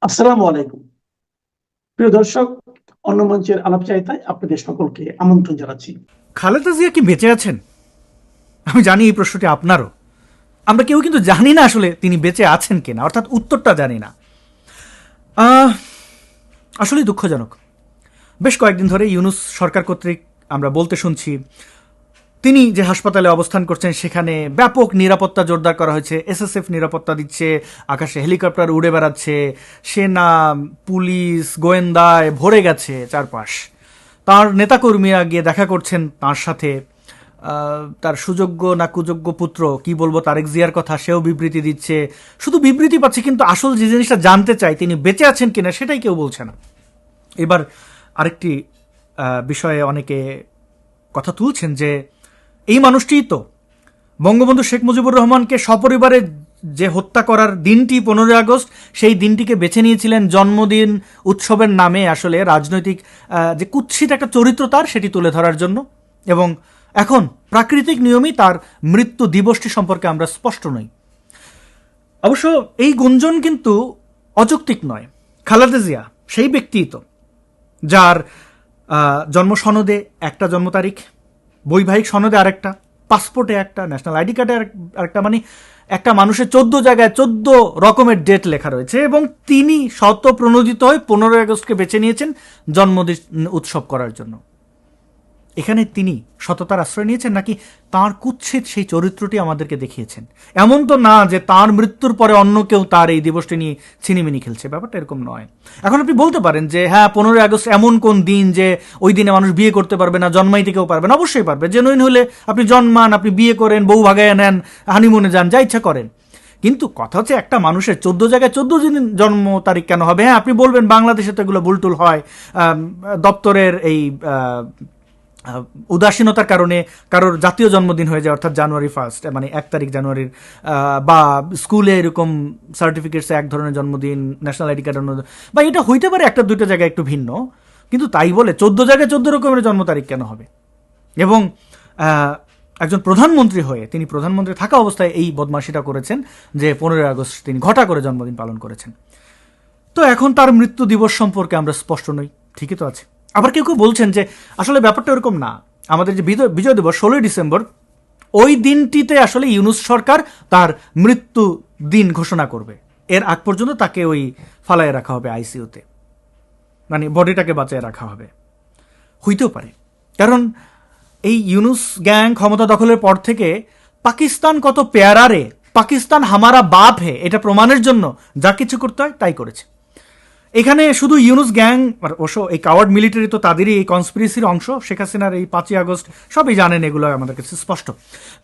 আসসালামু আলাইকুম। প্রিয় দর্শক, অন্য মঞ্চের আলাপচারিতায় আপনাদের সকলকে আমন্ত্রণ জানাচ্ছি। খালেদা জিয়া কি বেঁচে আছেন? আমি জানি এই প্রশ্নটি আপনারও। আমরা কেউ কিন্তু জানি না আসলে তিনি বেঁচে আছেন কিনা, অর্থাৎ উত্তরটা জানি না। আহ, আসলে দুঃখজনক। বেশ কয়েকদিন ধরে ইউনূস সরকার কর্তৃক আমরা বলতে শুনছি তিনি যে হাসপাতালে অবস্থান করছেন সেখানে ব্যাপক নিরাপত্তা জোরদার করা হয়েছে, এসএসএফ নিরাপত্তা দিচ্ছে, আকাশে হেলিকপ্টার উড়ে বেড়াচ্ছে, সেনা, পুলিশ, গোয়েন্দায় ভরে গেছে চারপাশ। তার নেতাকর্মীরা গিয়ে দেখা করছেন তার সাথে। তার সুযোগ্য না কুযোগ্য পুত্র, কি বলবো, তারেক জিয়ার কথা, সেও বিবৃতি দিচ্ছে। শুধু বিবৃতি পাচ্ছে, কিন্তু আসল যে জিনিসটা জানতে চাই তিনি বেঁচে আছেন কিনা সেটাই কেউ বলছে না। এবার আরেকটি বিষয়ে অনেকে কথা তুলছেন যে এই মানুষটিই তো বঙ্গবন্ধু শেখ মুজিবুর রহমানকে সপরিবারে যে হত্যা করার দিনটি 15 আগস্ট, সেই দিনটিকে বেছে নিয়েছিলেন জন্মদিন উৎসবের নামে আসলে রাজনৈতিক যে কুৎসিত একটা চরিত্র তার, সেটি তুলে ধরার জন্য। এবং এখন প্রাকৃতিক নিয়মেই তার মৃত্যু দিবসটি সম্পর্কে আমরা স্পষ্ট নই। অবশ্য এই গুঞ্জন কিন্তু অযৌক্তিক নয়। খালেদা জিয়া সেই ব্যক্তিই তো যার জন্ম সনদে একটা জন্ম তারিখ, বৈবাহিক সনদে আরেকটা, পাসপোর্টে একটা, ন্যাশনাল আইডি কার্ডে আরেকটা, মানে একটা মানুষের 14 জায়গায় 14 রকমের ডেট লেখা রয়েছে। এবং তিনি শত প্রণোদিত হয়ে 15 আগস্টকে বেছে নিয়েছেন জন্মদিন উৎসব করার জন্য। এখানে তিনি সততার আশ্রয় নিয়েছেন, নাকি তার কুৎসিত সেই চরিত্রটি আমাদেরকে দেখিয়েছেন? এমন তো না যে তার মৃত্যুর পরে অন্য কেউ তার এই দিবসটি নিয়ে ছিনিমিনি খেলছে, ব্যাপারটা এরকম নয়। এখন আপনি বলতে পারেন যে হ্যাঁ, 15 আগস্ট এমন কোন দিন যে ওই দিনে মানুষ বিয়ে করতে পারবে না, জন্মাইতে কেউ পারবে না? অবশ্যই পারবে। জেনুইন হলে আপনি জন্মান, আপনি বিয়ে করেন, বউ ভাগায় নেন, হানিমুনে যান, যা ইচ্ছা করেন। কিন্তু কথা হচ্ছে একটা মানুষের 14 জায়গায় 14 দিন জন্ম তারিখ কেন হবে? হ্যাঁ, আপনি বলবেন বাংলাদেশে তো এগুলো ভুলটুল হয়, দপ্তরের এই উদাসীনতার কারণে কারোর জাতীয় জন্মদিন হয়ে যায়, অর্থাৎ January 1, মানে 1 তারিখ জানুয়ারির, বা স্কুলে এরকম সার্টিফিকেটসে এক ধরনের জন্মদিন, ন্যাশনাল আইডি কার্ড অন্য, বা এটা হইতে পারে একটা দুইটা জায়গায় একটু ভিন্ন। কিন্তু তাই বলে 14 জায়গায় 14 রকমের জন্ম তারিখ কেন হবে? এবং একজন প্রধানমন্ত্রী হয়ে, তিনি প্রধানমন্ত্রী থাকা অবস্থায় এই বদমাশিটা করেছেন যে 15 আগস্ট তিনি ঘটা করে জন্মদিন পালন করেছেন। তো এখন তার মৃত্যু দিবস সম্পর্কে আমরা স্পষ্ট নই, ঠিকই তো আছে। আবার কেউ কেউ বলছেন যে আসলে ব্যাপারটা এরকম না, আমাদের যে বিজয় দিবস 16ই ডিসেম্বর, ওই দিনটিতে আসলে ইউনূস সরকার তার মৃত্যু দিন ঘোষণা করবে। এর আগ পর্যন্ত তাকে ওই ফালায় রাখা হবে আইসিইউতে, মানে বডিটাকে বাঁচিয়ে রাখা হবে। হইতেও পারে, কারণ এই ইউনূস গ্যাং ক্ষমতা দখলের পর থেকে পাকিস্তান কত পেয়ারা রে, পাকিস্তান হামারা বাপ হে, এটা প্রমাণের জন্য যা কিছু করতে হয় তাই করেছে। এখানে শুধু ইউনূস গ্যাং, অবশ্য এই কাওয়ার্ড মিলিটারি তো তাদেরই এই কনস্পিরেসির অংশ। শেখ হাসিনার এই 5ই আগস্ট সবই জানেন, এগুলো আমাদের কাছে স্পষ্ট।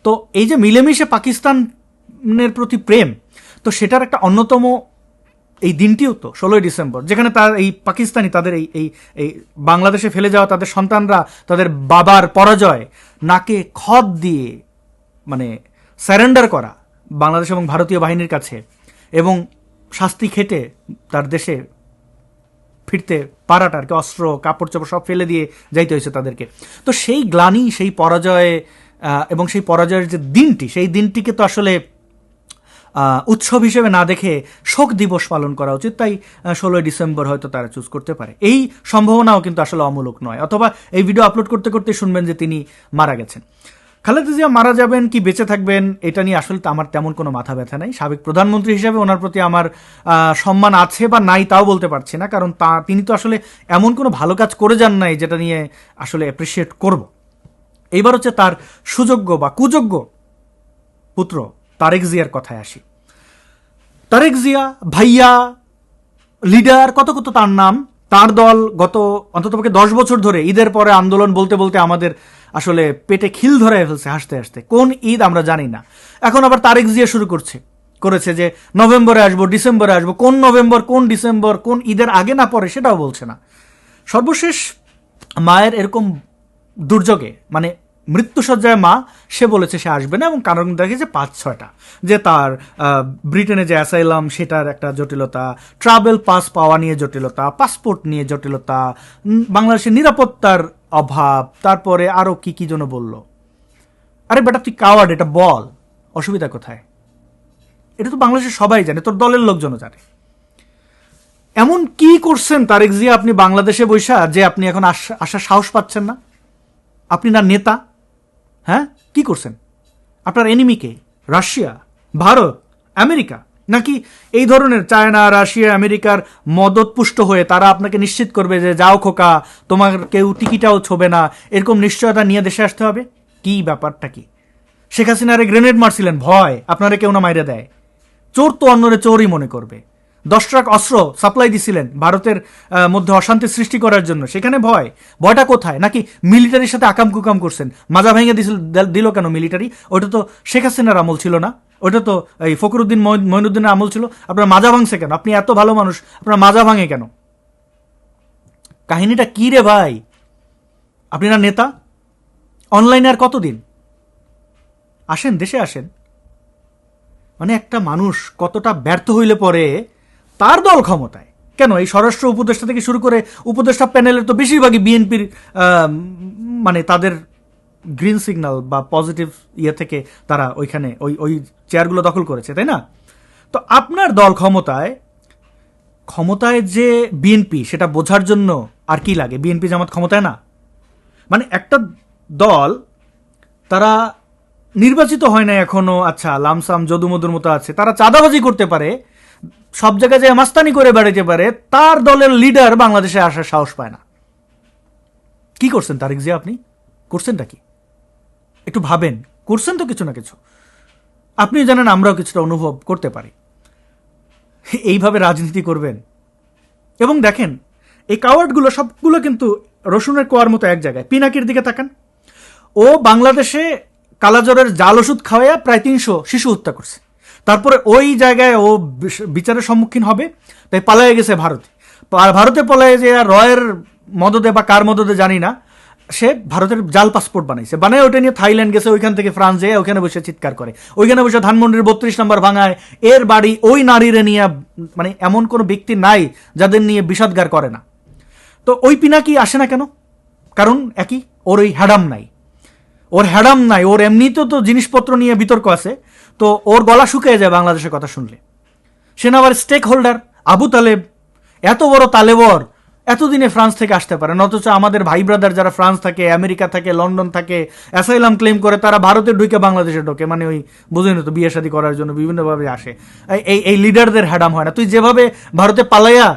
তো এই যে মিলেমিশে পাকিস্তানের প্রতি প্রেম, তো সেটার একটা অন্যতম এই দিনটিও তো 16ই ডিসেম্বর, যেখানে তার এই পাকিস্তানি তাদের এই এই এই বাংলাদেশে ফেলে যাওয়া তাদের সন্তানরা তাদের বাবার পরাজয় নাকে খত দিয়ে, মানে স্যারেন্ডার করা বাংলাদেশ এবং ভারতীয় বাহিনীর কাছে, এবং শাস্তি খেটে তার দেশে ফিরতে পারাটা আর কি, অস্ত্র কাপড় চোপড় সব ফেলে দিয়ে যাইতে হয়েছে তাদেরকে। তো সেই গ্লানি, সেই পরাজয়ে, এবং সেই পরাজয়ের যে দিনটি, সেই দিনটিকে তো আসলে উৎসব হিসেবে না দেখে শোক দিবস পালন করা উচিত। তাই 16ই ডিসেম্বর হয়তো তারা চুজ করতে পারে। এই সম্ভাবনাও কিন্তু আসলে অমূলক নয়। অথবা এই ভিডিও আপলোড করতে করতে শুনবেন যে তিনি মারা গেছেন। খালেদা জিয়া মারা যাবেন কি বেঁচে থাকবেন এটা নিয়ে আসলে আমার তেমন কোনো মাথা ব্যথা নাই। সাবেক প্রধানমন্ত্রী হিসেবে ওনার প্রতি আমার সম্মান আছে বা নাই তাও বলতে পারছি না, কারণ তিনি তো আসলে এমন কোনো ভালো কাজ করে যান নাই যেটা নিয়ে আসলে অ্যাপ্রিসিয়েট করব। এইবার হচ্ছে তার সুযোগ্য বা কুযোগ্য পুত্র তারেক জিয়ার কথায় আসি। তারেক জিয়া ভাইয়া, লিডার, কত কত তার নাম, তার দল গত অন্ততপক্ষে 10 বছর ধরে ঈদের পরে আন্দোলন বলতে বলতে আমাদের আসলে পেটে খিল ধরে ফেলছে হাসতে হাসতে। কোন ঈদ আমরা জানি না। এখন আবার তারেক জিয়া শুরু করেছে যে নভেম্বরে আসবো, ডিসেম্বরে আসবো। কোন নভেম্বর, কোন ডিসেম্বর, কোন ঈদের আগে না পরে সেটাও বলছে না। সর্বশেষ মায়ের এরকম দুর্যোগে, মানে মৃত্যুসজ্জায় মা, সে বলেছে সে আসবে না, এবং কারণ দেখেছে 5-6টা, যে তার ব্রিটেনে যে অ্যাসাইলাম সেটার একটা জটিলতা, ট্রাভেল পাস পাওয়া নিয়ে জটিলতা, পাসপোর্ট নিয়ে জটিলতা, বাংলাদেশের নিরাপত্তার অভাব, তারপরে আরও কি কি যেন বলল। আরে বেটা, তুই কাওয়ার্ড, এটা বল, অসুবিধা কোথায়? এটা তো বাংলাদেশের সবাই জানে, তোর দলের লোকজনও জানে। এমন কি করছেন তারেক জিয়া আপনি বাংলাদেশে বৈশা যে আপনি এখন আসার সাহস পাচ্ছেন না? আপনি না নেতা? হ্যাঁ, কি করছেন? আপনার এনিমিকে রাশিয়া, ভারত, আমেরিকা, নাকি এই ধরনের চায়না, রাশিয়া, আমেরিকার মদতপুষ্ট হয়ে তারা আপনাকে নিশ্চিত করবে যে যাও খোকা, তোমার কেউ টিকিটাও ছোবে না, এরকম নিশ্চয়তা নিয়ে দেশে আসতে হবে? কি ব্যাপারটা কি? শেখ হাসিনারে গ্রেনেড মারছিলেন, ভয় আপনারে কেউ না মাইরে দেয়। চোর তো অন্যরে চোরই মনে করবে। 10 ট্রাক অস্ত্র সাপ্লাই দিছিলেন ভারতের মধ্যে অশান্তি সৃষ্টি করার জন্য, সেখানে ভয়টা কোথায়? নাকি মিলিটারির সাথে আকাম কুকাম করছেন? মাজা ভেঙে দিল কেন মিলিটারি? ওটা তো শেখ হাসিনার আমল ছিল না, ওটা তো এই ফখরুদ্দিন মঈনুদ্দিনের আমল ছিল। আপনার মাজা ভাঙছে কেন? আপনি এত ভালো মানুষ, আপনার মাজা ভাঙে কেন? কাহিনীটা কি রে ভাই? আপনি না নেতা? অনলাইনে আর কতদিন? আসেন, দেশে আসেন। মানে একটা মানুষ কতটা ব্যর্থ হইলে পরে তার দল ক্ষমতায়, কেন এই স্বরাষ্ট্র উপদেষ্টা থেকে শুরু করে উপদেষ্টা প্যানেলের তো বেশিরভাগই বিএনপির, মানে তাদের গ্রিন সিগন্যাল বা পজিটিভ ইয়ে থেকে তারা ওইখানে ওই চেয়ারগুলো দখল করেছে, তাই না? তো আপনার দল ক্ষমতায় যে বিএনপি, সেটা বোঝার জন্য আর কি লাগে? বিএনপি জামাত ক্ষমতায় না, মানে একটা দল তারা নির্বাচিত হয় না এখনো, আচ্ছা লামসাম যদুমধুর মতো আছে, তারা চাঁদাবাজি করতে পারে, সব জায়গায় যে মাস্তানি করে বেড়াইতে পারে, তার দলের লিডার বাংলাদেশে আসার সাহস পায় না। কি করছেন তারেক জিয়া? আপনি করছেনটা কি? একটু ভাবেন। করছেন তো কিছু না কিছু, আপনি জানেন, আমরাও কিছুটা অনুভব করতে পারি। এইভাবে রাজনীতি করবেন? এবং দেখেন এই কাওয়ার্ডগুলো সবগুলো কিন্তু রসুনের কোয়ার মতো এক জায়গায়। পিনাকির দিকে তাকান, ও বাংলাদেশে কালাজ্বরের জাল ওষুধ খাওয়াইয়া প্রায় 300 শিশু হত্যা করছে। তারপরে ওই জায়গায় ও বিচারের সম্মুখীন হবে, তাই পালায়ে গেছে ভারতে। ভারতে পালায়ে যে রয়ের মদদে বা কার মদদে জানি না, সে ভারতের জাল পাসপোর্ট বানাইছে, বানায় ওটা নিয়ে থাইল্যান্ড গেছে, ওইখান থেকে ফ্রান্স যেয়ে ওইখানে বসে চিৎকার করে, ওইখানে বসে ধানমন্ডির 32 নম্বর ভাঙায়। এর বাড়ি ওই নারীরে নিয়ে, মানে এমন কোনো ব্যক্তি নাই যাদের নিয়ে বিষাদগার করে না। তো ওই পিনাকি আসে না কেন? কারণ একই, ওর ওই হ্যাডাম নাই, ওর এমনিতেও তো জিনিসপত্র নিয়ে বিতর্ক আছে, তো ওর গলা শুকিয়ে যায় বাংলাদেশের কথা শুনলে। সে না আবার স্টেক হোল্ডার আবু তালেব, এত বড় তালেবর এতদিনে ফ্রান্স থেকে আসতে পারে, অথচ আমাদের ভাই ব্রাদার যারা ফ্রান্স থাকে, আমেরিকা থাকে, লন্ডন থাকে, অ্যাসাইলাম ক্লেম করে, তারা ভারতে ঢুকে বাংলাদেশে ঢোকে, মানে ওই বুঝেন তো, বিয়ে শাদী করার জন্য বিভিন্নভাবে আসে। এই লিডারদের হ্যাডাম হয় না। তুই যেভাবে ভারতে পালাইয়া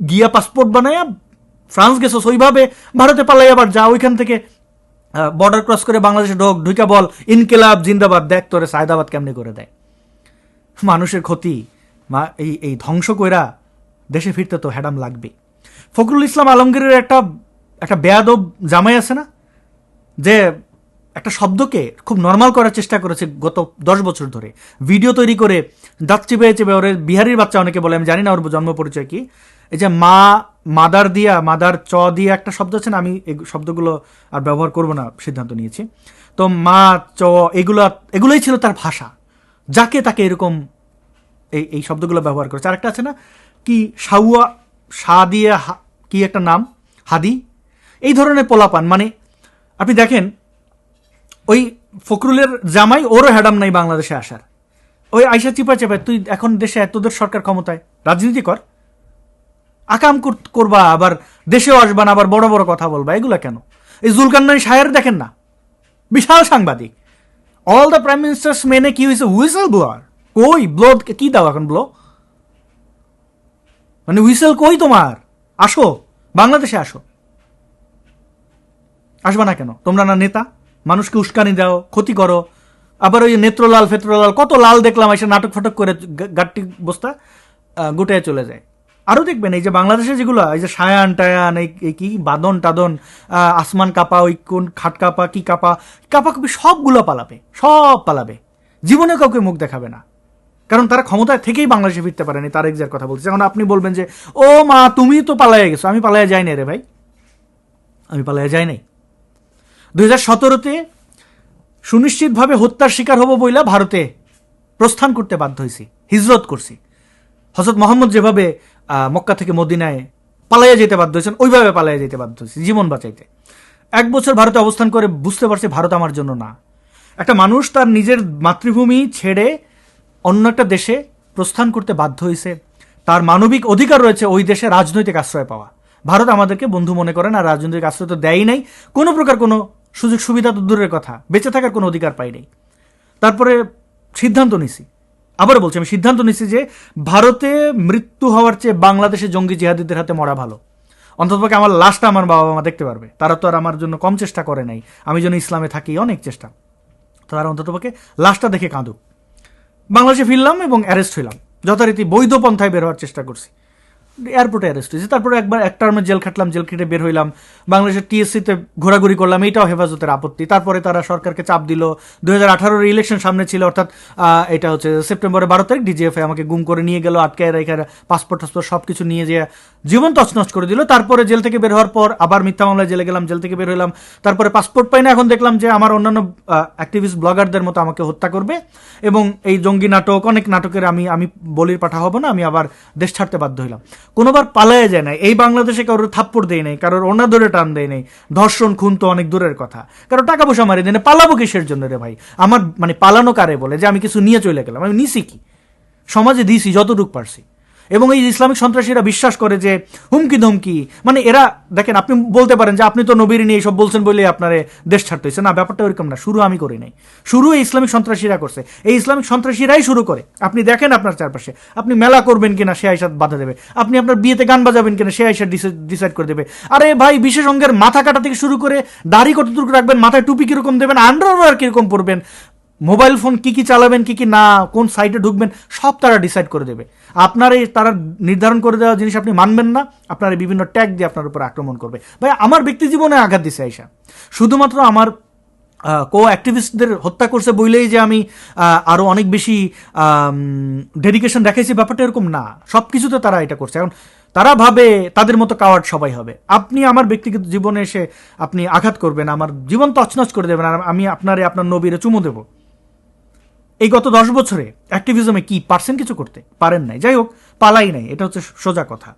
গিয়া পাসপোর্ট বানাইয়া ফ্রান্স গেছস, ওইভাবে ভারতে পালাই আবার যা, ওইখান থেকে বর্ডার ক্রস করে বাংলাদেশে ঢুকা বল ইনকিলাব জিন্দাবাদ, দেখ তোরে সায়দাবাদ কেমনি করে দেয়। মানুষের ক্ষতি, এই ধ্বংস কইরা দেশে ফিরতে তো হ্যাডাম লাগবে। ফখরুল ইসলাম আলমগীরের একটা বেয়াদব জামাই আছে না, যে একটা শব্দকে খুব নর্মাল করার চেষ্টা করেছে গত 10 বছর ধরে, ভিডিও তৈরি করে দাঁত চেপে চেপে, ওর বিহারির বাচ্চা অনেকে বলে, আমি জানি না ওর জন্ম পরিচয় কি, এই যে মাদার চ দিয়ে একটা শব্দ আছে না, আমি এই শব্দগুলো আর ব্যবহার করব না সিদ্ধান্ত নিয়েছি। তো চ এগুলোই ছিল তার ভাষা, যাকে তাকে এরকম এই শব্দগুলো ব্যবহার করেছে। আর একটা আছে না কি, শা দিয়ে কি একটা নাম, হাদি, এই ধরনের পোলাপান। মানে আপনি দেখেন, ওই ফখরুলের জামাই, ওরও হ্যাডাম নাই বাংলাদেশে আসার, ওই আইসা চিপা চেপা, তুই এখন দেশে এতদের সরকার ক্ষমতায়, রাজনীতি কর, আকাম করবা, আবার দেশেও আসবা না, আবার বড় বড় কথা বলবা, এগুলা কেন? এই জুলকারনাইন শাহের দেখেন না, বিশাল সাংবাদিক, অল দ্য প্রাইম মিনিস্টার্স মেনে কি হয়েছে, হুইসেল ব্লোয়ার। কই ব্লো কি দাও এখন ব্লো, মানে হুইসেল কই তোমার? আসো, বাংলাদেশে আসো। আসবা না কেন? তোমরা না নেতা, মানুষকে উস্কানি দাও, ক্ষতি করো। আবার ওই নেত্রলাল ফেত্রলাল, কত লাল দেখলাম এসে নাটক ফাটক করে গাট্টি বস্তা গুটায় চলে যায়। আরও দেখবেন এই যে বাংলাদেশে যেগুলো, এই যে সায়ান টায়ান, এই কি বাদন টাদন, আসমান কাপা, ওই কোন খাট কাপা, কি কাপা কাপি, সবগুলো সব পালাবে, জীবনে কাউকে মুখ দেখাবে না, কারণ তারা ক্ষমতায় থেকেই বাংলাদেশে ফিরতে পারেনি। তারেক জিয়ার কথা বলছে। এখন আপনি বলবেন যে ও মা, তুমি তো পালাইয়া গেছো। আমি পালাইয়া যাই নাই রে ভাই, আমি পালাইয়া যাই নাই। 2017-তে সুনিশ্চিতভাবে হত্যার শিকার হব বইলা ভারতে প্রস্থান করতে বাধ্য হয়েছি, হিজরত করছি। হযরত মোহাম্মদ যেভাবে মক্কা থেকে মদিনায় পালাইয়া যেতে বাধ্য হয়েছেন, ওইভাবে পালাইয়া যেতে বাধ্য হয়েছি জীবন বাঁচাইতে। 1 বছর ভারতে অবস্থান করে বুঝতে পারছি ভারত আমার জন্য না। একটা মানুষ তার নিজের মাতৃভূমি ছেড়ে অন্য একটা দেশে প্রস্থান করতে বাধ্য হয়েছে, তার মানবিক অধিকার রয়েছে ওই দেশে রাজনৈতিক আশ্রয় পাওয়া। ভারত আমাদেরকে বন্ধু মনে করে না, রাজনৈতিক আশ্রয় তো দেয়ই নাই, কোনো প্রকার কোনো সুযোগ সুবিধা তো দূরের কথা, বেঁচে থাকার কোনো অধিকার পাই নাই। তারপরে সিদ্ধান্ত নিছি, আবার বলছি আমি সিদ্ধান্ত নিছি যে ভারতে মৃত্যু হওয়ার চেয়ে বাংলাদেশে জঙ্গি জিহাদিদের হাতে মরা ভালো। অন্ততপক্ষে আমার লাশটা আমার বাবা মা দেখতে পারবে, তারা তো আর আমার জন্য কম চেষ্টা করে নাই, আমি যেন ইসলামে থাকি অনেক চেষ্টা, তারা অন্ততপক্ষে লাশটা দেখে কাঁদুক। বাংলাদেশে ফিরলাম এবং অ্যারেস্ট হইলাম, যথারীতি বৈধ পন্থায় বের হওয়ার চেষ্টা করছি, এয়ারপোর্টে অ্যারেস্ট হয়েছি। তারপরে একবার এক টার্মে জেল খাটলাম, জেল খেটে বের হইলাম, বাংলাদেশের টিএসসিতে ঘোরাঘুরি করলাম, এইটাও হেফাজতের আপত্তি। তারপরে তারা সরকারকে চাপ দিল, 2018 ইলেকশন সামনে ছিল, অর্থাৎ এটা হচ্ছে সেপ্টেম্বরের 12 তারিখ, ডিজিএফআই আমাকে গুম করে নিয়ে গেল, আটকায় রেখে পাসপোর্ট টাসপোর্ট সব কিছু নিয়ে যেয়ে জীবন তছনছ করে দিল। তারপরে জেল থেকে বের হওয়ার পর আবার মিথ্যা মামলায় জেলে গেলাম, জেল থেকে বের হইলাম, তারপরে পাসপোর্ট পাই না। এখন দেখলাম যে আমার অন্যান্য অ্যাক্টিভিস্ট ব্লগারদের মতো আমাকে হত্যা করবে এবং এই জঙ্গি নাটক, অনেক নাটকের আমি বলির পাঠা হব না, আমি আবার দেশ ছাড়তে বাধ্য হইলাম। কোনোবার পালায় যায় নাই, এই বাংলাদেশে কারোর থাপ্পড় দেয় নাই, কারোর ওনা ধরে টান দেয় নাই, ধর্ষণ খুন তো অনেক দূরের কথা, কারো টাকা পয়সা মারি দেয় না। পালাবো কিসের জন্য রে ভাই? আমার মানে পালানো কারে বলে যে আমি কিছু নিয়ে চলে গেলাম? আমি নিছি কি? সমাজে দিছি যতটুক পারছি। এবং এই ইসলামিক সন্ত্রাসীরা বিশ্বাস করে যে হুমকি ধমকি, মানে এরা দেখেন, আপনি বলতে পারেন যে আপনি তো নবীর নিয়ে এইসব বলছেন বলে আপনার দেশ ছাড়তে হয়েছে। না, ব্যাপারটা ওইরকম না। শুরু আমি করি নাই, শুরু এই ইসলামিক সন্ত্রাসীরা করছে, এই ইসলামিক সন্ত্রাসীরাই শুরু করে। আপনি দেখেন আপনার চারপাশে, আপনি মেলা করবেন কিনা সে আইসা বাধা দেবে, আপনি আপনার বিয়েতে গান বাজাবেন কিনা সে আইসা ডিসাইড করে দেবে। আরে ভাই, বিশেষ অঙ্গের মাথা কাটা থেকে শুরু করে দাড়ি কতটুকু রাখবেন, মাথায় টুপি কিরকম দেবেন, আন্ডারওয়্যার কিরকম পরবেন, মোবাইল ফোন কি কি চালাবেন, কি কি না, কোন সাইটে ঢুকবেন, সব তারা ডিসাইড করে দেবে। আপনার এই তারা নির্ধারণ করে দেওয়া জিনিস আপনি মানবেন না, আপনার এই বিভিন্ন ট্যাগ দিয়ে আপনার উপর আক্রমণ করবে। ভাই, আমার ব্যক্তি জীবনে আঘাত দিছে আইসা, শুধুমাত্র আমার কো অ্যাক্টিভিস্টদের হত্যা করছে বইলেই যে আমি আরও অনেক বেশি ডেডিকেশন দেখাইছি, ব্যাপারটা এরকম না। সব কিছুতে তারা এটা করছে। এখন তারা ভাবে তাদের মতো কাওয়ার্ড সবাই হবে। আপনি আমার ব্যক্তিগত জীবনে এসে আপনি আঘাত করবেন, আমার জীবন তছনছ করে দেবেন, আর আমি আপনার নবীরে চুমু দেবো। এই গত 10 বছরে অ্যাক্টিভিজমে কি পারছেন কিছু করতে? পারেন নাই। যাই হোক, পালাই নাই, এটা হচ্ছে সোজা কথা।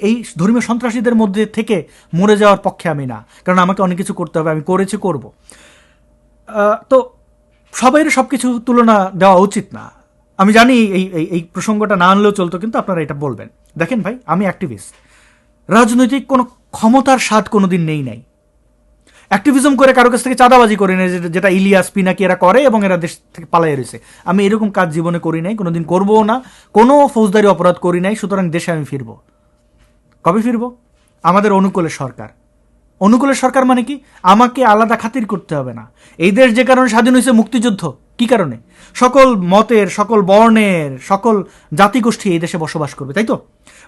এই ধর্মীয় সন্ত্রাসীদের মধ্যে থেকে মরে যাওয়ার পক্ষে আমি না, কারণ আমাকে অনেক কিছু করতে হবে, আমি করেছি, করব। তো সবাইয়ের সব কিছু তুলনা দেওয়া উচিত না। আমি জানি এই প্রসঙ্গটা না আনলেও চলতো, কিন্তু আপনারা এটা বলবেন। দেখেন ভাই, আমি অ্যাক্টিভিস্ট, রাজনৈতিক কোনো ক্ষমতার স্বাদ কোনোদিন নেই নাই। অ্যাক্টিভিজম করে কারো কাছ থেকে চাঁদাবাজি করি নাই, যেটা ইলিয়াস পিনাকি এরা করে এবং এরা দেশ থেকে পালাই রয়েছে। আমি এরকম কাজ জীবনে করি নাই, কোনোদিন করবো না, কোনো ফৌজদারি অপরাধ করি নাই। সুতরাং দেশে আমি ফিরব। কবে ফিরব? আমাদের অনুকূলের সরকার। অনুকূলের সরকার মানে কি? আমাকে আলাদা খাতির করতে হবে না। এই দেশ যে কারণে স্বাধীন হয়েছে, মুক্তিযুদ্ধ, কি কারণে? সকল মতের, সকল বর্ণের, সকল জাতিগোষ্ঠী এই দেশে বসবাস করবে, তাই তো?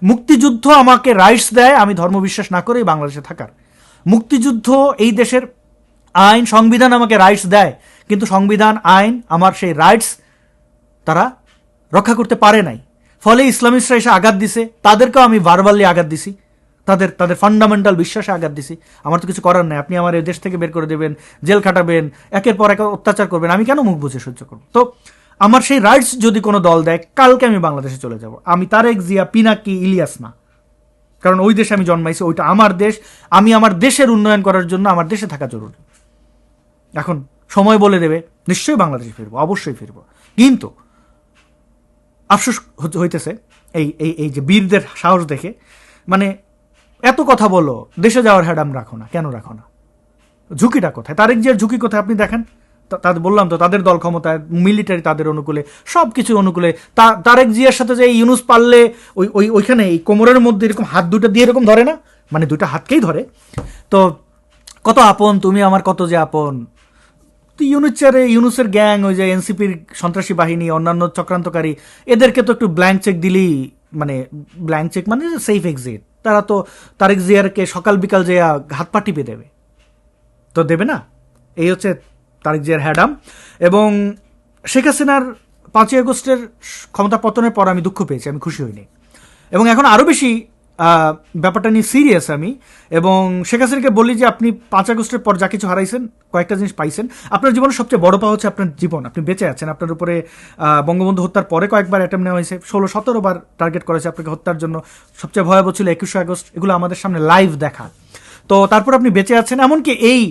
মুক্তিযুদ্ধ আমাকে রাইটস দেয় আমি ধর্মবিশ্বাস না করে বাংলাদেশে থাকার। মুক্তিযুদ্ধ, এই দেশের আইন, সংবিধান আমাকে রাইটস দেয়, কিন্তু সংবিধান, আইন, আমার সেই রাইটস তারা রক্ষা করতে পারে নাই। ফলে ইসলামিস্টরা এসে আঘাত দিছে, তাদেরকেও আমি ভার্বালি আঘাত দিছি, তাদের ফান্ডামেন্টাল বিশ্বাসে আঘাত দিছি। আমার তো কিছু করার নাই। আপনি আমার এই দেশ থেকে বের করে দেবেন, জেল খাটাবেন, একের পর এক অত্যাচার করবেন, আমি কেন মুখ বুঝে সহ্য করব? তো আমার সেই রাইটস যদি কোনো দল দেয়, কালকে আমি বাংলাদেশে চলে যাব। আমি তারেক জিয়া, পিনাকি, ইলিয়াস না, কারণ ওই দেশে আমি জন্মাইছি, ওইটা আমার দেশ। আমি আমার দেশের উন্নয়ন করার জন্য আমার দেশে থাকা জরুরি। এখন সময় বলে দেবে, নিশ্চয়ই বাংলাদেশে ফিরবো, অবশ্যই ফিরবো। কিন্তু আফসোস হইতেছে এই যে বীরদের সাহস দেখে, মানে এত কথা বলো, দেশে যাওয়ার হ্যাডাম রাখো না, কেন রাখো না? ঝুঁকিটা কোথায়? তারেক জিয়ার ঝুঁকি কোথায় আপনি দেখেন। তাদের বললাম তো, তাদের দল ক্ষমতায়, মিলিটারি তাদের অনুকূলে, সব কিছু অনুকূলে। তারেক জিয়ার সাথে যে ইউনুস পারলে ওইখানে এই কোমরের মধ্যে এরকম হাত দুটো দিয়ে এরকম ধরে না, মানে দুইটা হাতকেই ধরে। তো কত আপন তুমি আমার, কত যে আপন। তো ইউনুসের গ্যাং, ওই যে এনসিপির সন্ত্রাসী বাহিনী, অন্যান্য চক্রান্তকারী, এদেরকে তো একটু ব্ল্যাঙ্ক চেক দিলেই, মানে ব্ল্যাঙ্ক চেক মানে সেফ এক্সিট। তারা তো তারেক জিয়ারকে সকাল বিকাল যে হাত পা টিপে দেবে, তো দেবে না। এই হচ্ছে তারেক জিয়ার হ্যাডাম। এবং শেখ হাসিনার 5ই আগস্টের ক্ষমতা পতনের পর আমি দুঃখ পেয়েছি, আমি খুশি হইনি। এবং এখন আরও বেশি ব্যাপারটা নিয়ে সিরিয়াস আমি। এবং শেখ হাসিনাকে বলি যে আপনি 5 আগস্টের পর যা কিছু হারাইছেন, কয়েকটা জিনিস পাইছেন। আপনার জীবনের সবচেয়ে বড় পাওয়া হচ্ছে আপনার জীবন, আপনি বেঁচে আছেন। আপনার উপরে বঙ্গবন্ধু হত্যার পরে কয়েকবার অ্যাটেম্প নেওয়া হয়েছে, 16-17 বার টার্গেট করেছে আপনাকে হত্যার জন্য। সবচেয়ে ভয়াবহ ছিল 21শে আগস্ট। এগুলো আমাদের সামনে লাইভ দেখা। তো তারপর আপনি বেঁচে আছেন, এমনকি এই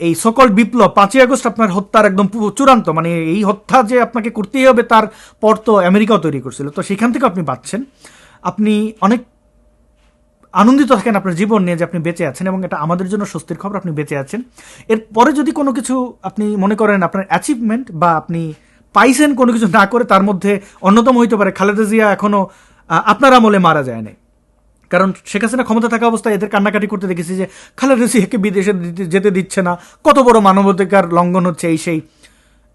এই সকল বিপ্লব 5ই আগস্ট আপনার হত্যার একদম চূড়ান্ত, মানে এই হত্যা যে আপনাকে করতেই হবে তার পর তো আমেরিকাও তৈরি করছিল, তো সেখান থেকে আপনি বাঁচছেন, আপনি অনেক আনন্দিত থাকেন আপনার জীবন নিয়ে যে আপনি বেঁচে আছেন, এবং এটা আমাদের জন্য স্বস্তির খবর, আপনি বেঁচে আছেন। এরপরে যদি কোনো কিছু আপনি মনে করেন আপনার অ্যাচিভমেন্ট বা আপনি পাইছেন কোনো কিছু না করে, তার মধ্যে অন্যতম হইতে পারে খালেদা জিয়া এখনও আপনার আমলে মারা যায় নাই। কারণ শেখ হাসিনা ক্ষমতা থাকা অবস্থায় এদের কান্নাকাটি করতে দেখেছি যে খালেদা জিয়াকে বিদেশে যেতে দিচ্ছে না, কত বড় মানবাধিকার লঙ্ঘন হচ্ছে এই সেই।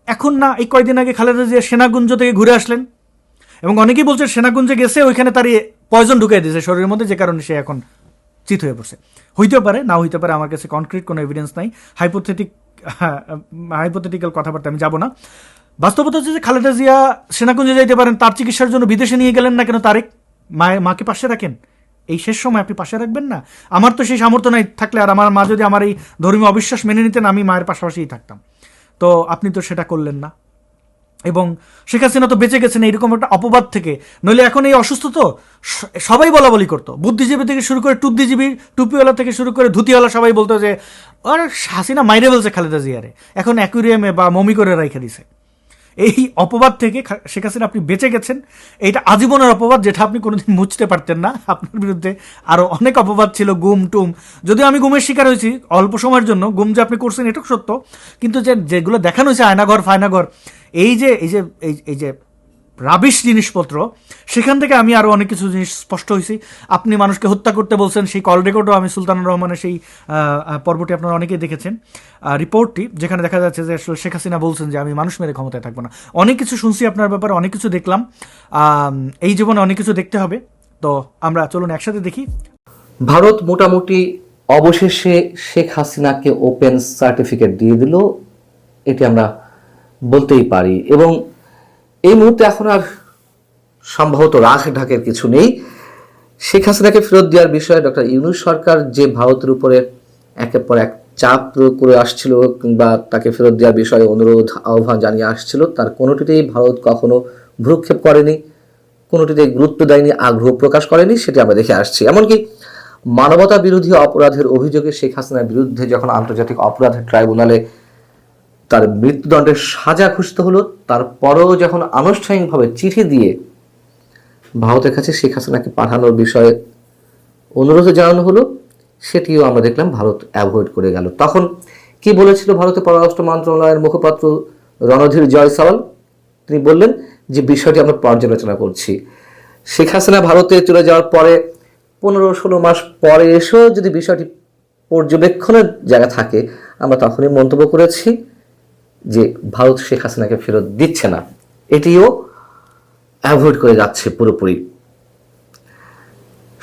এখন না, এই কয়দিন আগে খালেদা জিয়া সেনাগুঞ্জ থেকে ঘুরে আসলেন, এবং অনেকেই বলছে সেনাগুঞ্জে গেছে, ওইখানে তার পয়জন ঢুকিয়ে দিয়েছে শরীরের মধ্যে, যে কারণে সে এখন চিত হয়ে পড়ছে। হইতেও পারে, না হইতে পারে, আমার কাছে কনক্রিট কোনো এভিডেন্স নাই, হাইপোথেটিক্যাল কথাবার্তা আমি যাব না। বাস্তবতা হচ্ছে যে খালেদা জিয়া সেনাকুঞ্জে যাইতে পারেন, তার চিকিৎসার জন্য বিদেশে নিয়ে গেলেন না কেন তারেক? মাকে পাশে রাখেন, এই শেষ সময় আপনি পাশে রাখবেন না? আমার তো সেই সামর্থ্য নাই, থাকলে আর আমার মা যদি আমার এই ধর্মীয় অবিশ্বাস মেনে নিতেন, আমি মায়ের পাশাপাশিই থাকতাম। তো আপনি তো সেটা করলেন না, এবং শেখ হাসিনা তো বেঁচে গেছেন এইরকম একটা অপবাদ থেকে। নইলে এখন এই অসুস্থ তো সবাই বলা বলি করতো, বুদ্ধিজীবী থেকে শুরু করে টুদ্দিজীবী, টুপিওয়ালা থেকে শুরু করে ধুতিওয়ালা, সবাই বলতো যে আর হাসিনা মাইরে বলছে খালেদা জিয়ারে, এখন অ্যাকুরিয়ামে বা মমি করে রেখে দিছে। এই অপবাদ থেকে শেখ হাসিনা আপনি বেঁচে গেছেন, এইটা আজীবনের অপবাদ, যেটা আপনি কোনোদিন মুছতে পারতেন না। আপনার বিরুদ্ধে আরও অনেক অপবাদ ছিল, গুম টুম, যদিও আমি গুমের শিকার হয়েছি অল্প সময়ের জন্য, গুম যে আপনি করছেন এটাও সত্য, কিন্তু যেগুলো দেখানো হয়েছে আয়নাঘর ফায়নাঘর, এই যে এই যে এই যে রাবিশ জিনিসপত্র, সেখান থেকে আমি আরও অনেক কিছু জিনিস স্পষ্ট হয়েছি। আপনি মানুষকে হত্যা করতে বলছেন, সেই কল রেকর্ডও আমি সুলতানুর রহমানের সেই পর্বটি আপনারা অনেকেই দেখেছেন, রিপোর্টটি, যেখানে দেখা যাচ্ছে যে আসলে শেখ হাসিনা বলছেন যে আমি মানুষ মেরে ক্ষমতায় থাকবো না। অনেক কিছু শুনছি আপনার ব্যাপারে, অনেক কিছু দেখলাম, এই জীবনে অনেক কিছু দেখতে হবে, তো আমরা চলুন একসাথে দেখি। ভারত মোটামুটি অবশেষে শেখ হাসিনাকে ওপেন সার্টিফিকেট দিয়ে দিল, এটি আমরা বলতেই পারি। এবং এই মুহূর্তে এখন আর সম্ভবত রাখ ঢাকের কিছু নেই। শেখ হাসিনাকে ফেরত দেওয়ার বিষয়ে ডক্টর ইউনূস সরকার যে ভারতের উপরে একের পর এক চাপ প্রয়োগ করে আসছিল, কিংবা তাকে ফেরত দেওয়ার বিষয়ে অনুরোধ আহ্বান জানিয়ে আসছিল, তার কোনোটিতেই ভারত কখনো ভ্রুক্ষেপ করেনি, কোনোটিতে গুরুত্ব দেয়নি, আগ্রহ প্রকাশ করেনি, সেটি আমরা দেখে আসছি। এমনকি মানবতা বিরোধী অপরাধের অভিযোগে শেখ হাসিনার বিরুদ্ধে যখন আন্তর্জাতিক অপরাধের ট্রাইব্যুনালে তার মৃত্যুদণ্ডের সাজা ঘোষিত হলো, তারপরেও যখন আনুষ্ঠানিকভাবে চিঠি দিয়ে ভারতের কাছে শেখ হাসিনাকে পাঠানোর বিষয়ে অনুরোধ জানানো হলো, সেটিও আমরা দেখলাম ভারত অ্যাভয়েড করে গেল। তখন কি বলেছিল ভারতের পররাষ্ট্র মন্ত্রণালয়ের মুখপাত্র রণধীর জয়সওয়াল? তিনি বললেন যে বিষয়টি আমরা পর্যালোচনা করছি। শেখ হাসিনা ভারতে চলে যাওয়ার পরে 15-16 মাস পরে এসেও যদি বিষয়টি পর্যবেক্ষণের জায়গা থাকে, আমরা তখনই মন্তব্য করেছি যে ভারত শেখ হাসিনাকে ফেরত দিচ্ছে না, এটিও অ্যাভয়েড করে যাচ্ছে পুরোপুরি।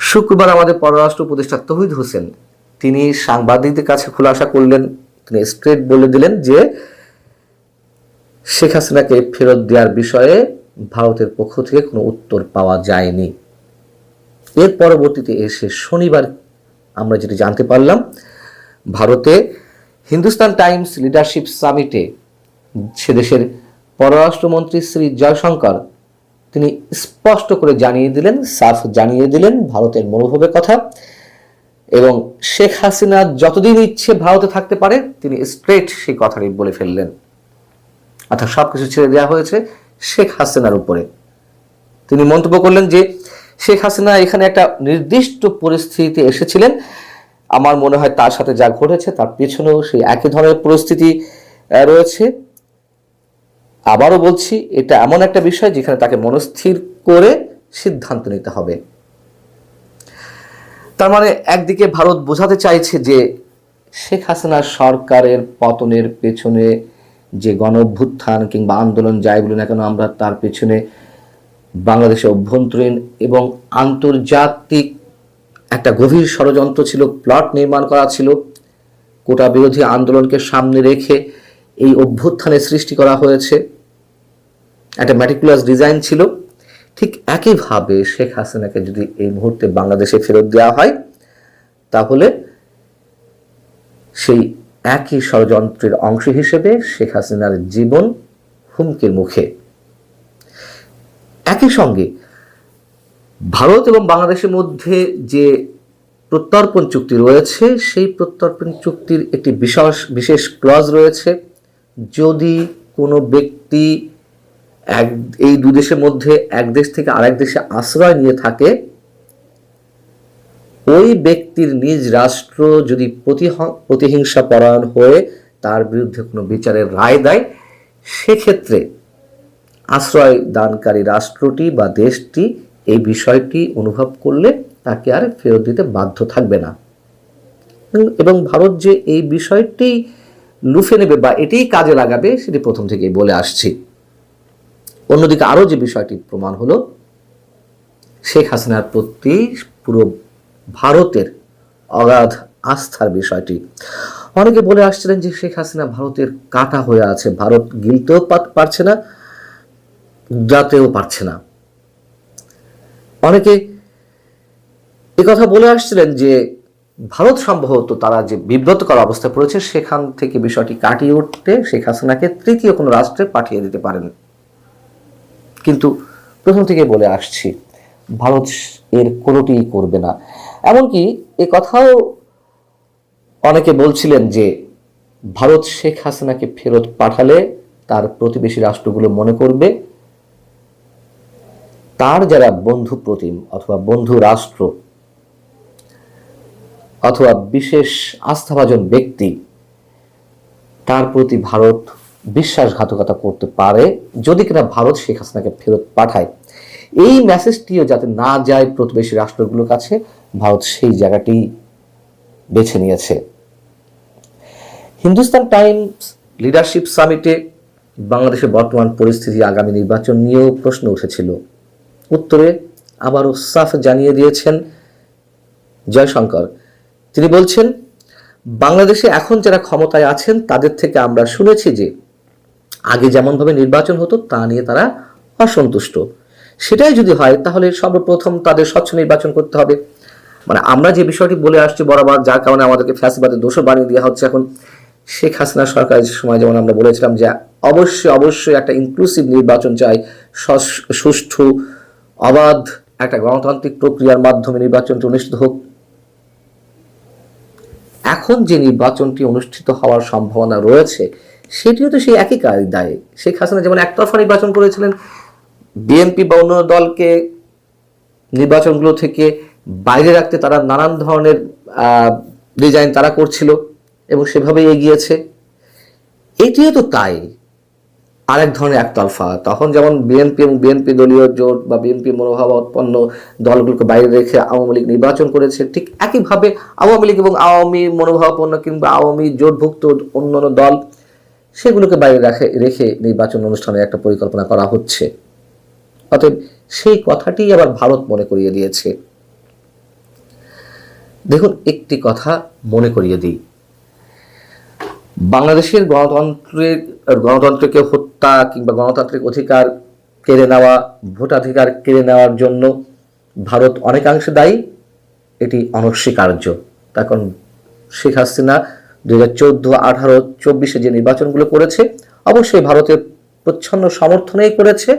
শুক্রবার আমাদের পররাষ্ট্র উপদেষ্টা তৌহিদ হোসেন তিনি সাংবাদিকদের কাছে খোলাসা করলেন, তিনি স্ট্রেট বলে দিলেন যে শেখ হাসিনাকে ফেরত দেওয়ার বিষয়ে ভারতের পক্ষ থেকে কোনো উত্তর পাওয়া যায়নি। এর পরবর্তীতে এসে শনিবার আমরা যেটি জানতে পারলাম, ভারতে হিন্দুস্তান টাইমস লিডারশিপ সামিটে সে দেশের পররাষ্ট্রমন্ত্রী শ্রী জয়শঙ্কর তিনি স্পষ্ট করে জানিয়ে দিলেন, সাফ জানিয়ে দিলেন ভারতের মনোভাবের কথা, এবং শেখ হাসিনা যতদিন ইচ্ছে ভারতে থাকতে পারে তিনি স্ট্রেট সেই কথাটি বলে ফেললেন। অর্থাৎ সবকিছু ছেড়ে দেওয়া হয়েছে শেখ হাসিনার উপরে। তিনি মন্তব্য করলেন যে শেখ হাসিনা এখানে একটা নির্দিষ্ট পরিস্থিতিতে এসেছিলেন, আমার মনে হয় তার সাথে যা ঘটেছে তার পেছনেও সেই একই ধরনের পরিস্থিতি রয়েছে। আবারও বলছি, এটা এমন একটা বিষয় যেখানে তাকে মনস্থির করে সিদ্ধান্ত নিতে হবে। তার মানে একদিকে ভারত বোঝাতে চাইছে যে শেখ হাসিনা সরকারের পতনের পেছনে যে গণঅভ্যুত্থান কিংবা আন্দোলন যাই বলি না কেন, আমরা তার পেছনে বাংলাদেশের অভ্যন্তরীণ এবং আন্তর্জাতিক একটা গভীর ষড়যন্ত্র ছিল, প্লট নির্মাণ করা ছিল, কোটা বিরোধী আন্দোলনকে সামনে রেখে এই অভ্যুত্থানের সৃষ্টি করা হয়েছে, একটা ম্যাটিকুলাস ডিজাইন ছিল। ঠিক একইভাবে শেখ হাসিনাকে যদি এই মুহূর্তে বাংলাদেশে ফেরত দেওয়া হয়, তাহলে সেই একই ষড়যন্ত্রের অংশ হিসেবে শেখ হাসিনার জীবন হুমকির মুখে। একই সঙ্গে ভারত এবং বাংলাদেশের মধ্যে যে প্রত্যর্পণ চুক্তি রয়েছে, সেই প্রত্যর্পণ চুক্তির একটি বিশেষ ক্লজ রয়েছে। যদি কোনো ব্যক্তি এই দুই দেশের মধ্যে এক দেশ থেকে আরেক দেশে আশ্রয় নিয়ে থাকে, ওই ব্যক্তির নিজ রাষ্ট্র যদি প্রতিহিংসা পরায়ণ হয়ে তার বিরুদ্ধে কোনো বিচারের রায় দেয়, সেক্ষেত্রে আশ্রয় দানকারী রাষ্ট্রটি বা দেশটি এই বিষয়টি অনুভব করলে তাকে আর ফেরত দিতে বাধ্য থাকবে না। এবং ভারত যে এই বিষয়টি লুফে নেবে বা এটাই কাজে লাগাবে সেটি প্রথম থেকেই বলে আসছি। অন্যদিকে আরো যে বিষয়টি প্রমাণ হলো, শেখ হাসিনার প্রতি পুরো ভারতের অগাধ আস্থার বিষয়টি। অনেকে বলে আসছিলেন যে শেখ হাসিনা ভারতের কাটা হয়ে আছে, ভারত গিলতেও পারছে না, যাতেও পারছে না। অনেকে কথা বলে আসছিলেন যে ভারত সম্ভবত তারা যে বিব্রতকর অবস্থায় পড়েছে সেখান থেকে বিষয়টি কাটিয়ে উঠতে শেখ হাসিনাকে তৃতীয় কোনো রাষ্ট্রে পাঠিয়ে দিতে পারেন। কিন্তু প্রথম থেকে বলে আসছি, ভারত এর কোনোটিই করবে না। এমনকি এ কথাও অনেকে বলছিলেন যে ভারত শেখ হাসিনাকে ফেরত পাঠালে তার প্রতিবেশী রাষ্ট্রগুলো মনে করবে তার যারা বন্ধু প্রতিম অথবা বন্ধু রাষ্ট্র অথবা বিশেষ আস্থাভাজন ব্যক্তি, তার প্রতি ভারত বিশ্বাসঘাতকতা করতে পারে যদি কিনা ভারত শেখ হাসিনাকে ফেরত পাঠায়। এই মেসেজটিও যাতে না যায় প্রতিবেশী রাষ্ট্রগুলোর কাছে, ভারত সেই জায়গাটি বেছে নিয়েছে। হিন্দুস্তান টাইমস লিডারশিপ সামিটে বাংলাদেশের বর্তমান পরিস্থিতি, আগামী নির্বাচন নিয়েও প্রশ্ন উঠেছিল। উত্তরে আবারও সাফ জানিয়ে দিয়েছেন জয়শঙ্কর। তিনি বলছেন, বাংলাদেশে এখন যারা ক্ষমতায় আছেন তাদের থেকে আমরা শুনেছি যে আগে যেমনভাবে নির্বাচন হতো তা নিয়ে তারা অসন্তুষ্ট। সেটাই যদি হয় তাহলে সর্বপ্রথম তাদের স্বচ্ছ নির্বাচন করতে হবে। মানে আমরা যে বিষয়টি বলে আসছি বরাবর, যার কারণে আমাদেরকে ফ্যাসিবাদের দোষর বানিয়ে দেওয়া হচ্ছে এখন। শেখ হাসিনা সরকারের সময় যেমন আমরা বলেছিলাম যে অবশ্যই একটা ইনক্লুসিভ নির্বাচন চাই, সুষ্ঠু অবাধ একটা গণতান্ত্রিক প্রক্রিয়ার মাধ্যমে নির্বাচনটি অনুষ্ঠিত হোক। এখন যে নির্বাচনটি অনুষ্ঠিত হওয়ার সম্ভাবনা রয়েছে সেটিও তো সেই একই দায়। শেখ হাসিনা যেমন একতরফা নির্বাচন করেছিলেন, বিএনপি বা অন্য দলকে নির্বাচনগুলো থেকে বাইরে রাখতে তারা নানান ধরনের ডিজাইন তারা করছিল এবং সেভাবেই এগিয়েছে। এটিও তো তাই, আরেক ধরনের একতরফা। তখন যেমন বিএনপি এবং বিএনপি দলীয় জোট বা বিএনপি মনোভাবাপন্ন দলগুলোকে বাইরে রেখে আওয়ামী লীগ নির্বাচন করেছে, ঠিক একইভাবে আওয়ামী লীগ এবং আওয়ামী মনোভাবাপন্ন কিংবা আওয়ামী জোটভুক্ত অন্যান্য দল সেগুলোকে বাইরে রেখে নির্বাচন অনুষ্ঠানের একটা পরিকল্পনা করা হচ্ছে। অতএব সেই কথাটি আবার ভারত মনে করিয়ে দিয়েছে। দেখুন, একটি কথা মনে করিয়ে দিই, বাংলাদেশের গণতন্ত্রকে হত্যা কিংবা গণতান্ত্রিক অধিকার কেড়ে নেওয়া, ভোটাধিকার কেড়ে নেওয়ার জন্য ভারত অনেকাংশে দায়ী, এটি অনস্বীকার্য। তার কারণ শেখ হাসিনা 2014, 18, 24 যে নির্বাচনগুলো করেছে অবশ্যই ভারতের প্রচ্ছন্ন সমর্থনেই করেছে।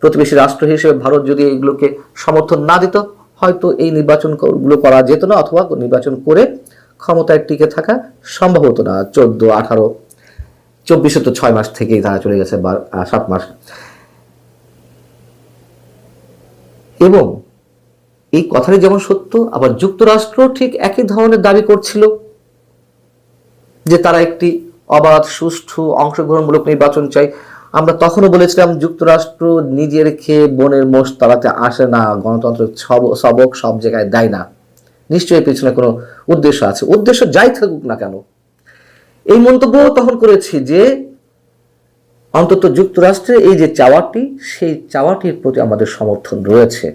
প্রতিবেশী রাষ্ট্র হিসেবে ভারত যদি এগুলোকে সমর্থন না দিত হয়তো এই নির্বাচনগুলো করা যেত না, অথবা নির্বাচন করে ক্ষমতায় টিকে থাকা সম্ভব হতো না। 14, 18, 24 তো 6 মাস থেকেই তারা চলে গেছে, 7 মাস। এবং এই কথাটি যেমন সত্য, আবার যুক্তরাষ্ট্র ঠিক একই ধরনের দাবি করছিল যে তারা একটি অবাধ, সুষ্ঠু, অংশগ্রহণমূলক নির্বাচন চাই। আমরা তখনও বলেছিলাম যুক্তরাষ্ট্র নিজের খেয়ে বনের মোষ তাড়াতে আসে না, গণতন্ত্রের সবক সব জায়গায় দেয় না, নিশ্চয়ই পেছনে কোনো উদ্দেশ্য আছে। উদ্দেশ্য যাই থাকুক না কেন, এই মন্তব্য তখন করেছি যে অন্তত যুক্তরাষ্ট্রের এই যে চাওয়াটি, সেই চাওয়াটির প্রতি আমাদের সমর্থন রয়েছে।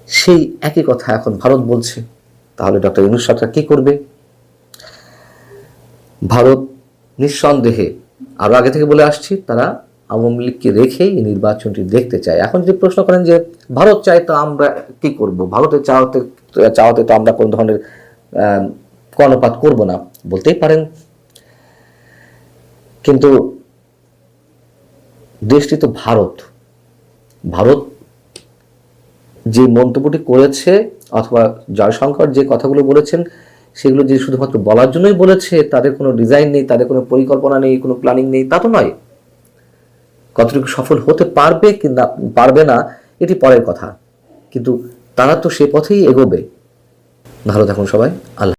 সেই একই কথা এখন ভারত বলছে। তাহলে ডক্টর ইউনূস সরকার কি করবে? ভারত নিঃসন্দেহে, আরো আগে থেকে বলে আসছি, তারা আওয়ামী লীগকে রেখেই এই নির্বাচনটি দেখতে চায়। এখন যদি প্রশ্ন করেন যে ভারত চায় তো আমরা কি করব, ভারতের চাওয়াতে তো আমরা কোন ধরনের কর্ণপাত করব না, বলতেই পারেন। কিন্তু দেশটি তো ভারত যে মন্তব্যটি করেছে অথবা জয়শঙ্কর যে কথাগুলো বলেছেন সেগুলো যে শুধুমাত্র বলার জন্যই বলেছে, তাদের কোনো ডিজাইন নেই, তাদের কোনো পরিকল্পনা নেই, কোনো প্ল্যানিং নেই, তা তো নয়। কতটুকু সফল হতে পারবে কিংবা পারবে না এটি পরের কথা, কিন্তু তারা তো সে পথেই এগোবে। ভালো থাকুন সবাই। আল্লাহ।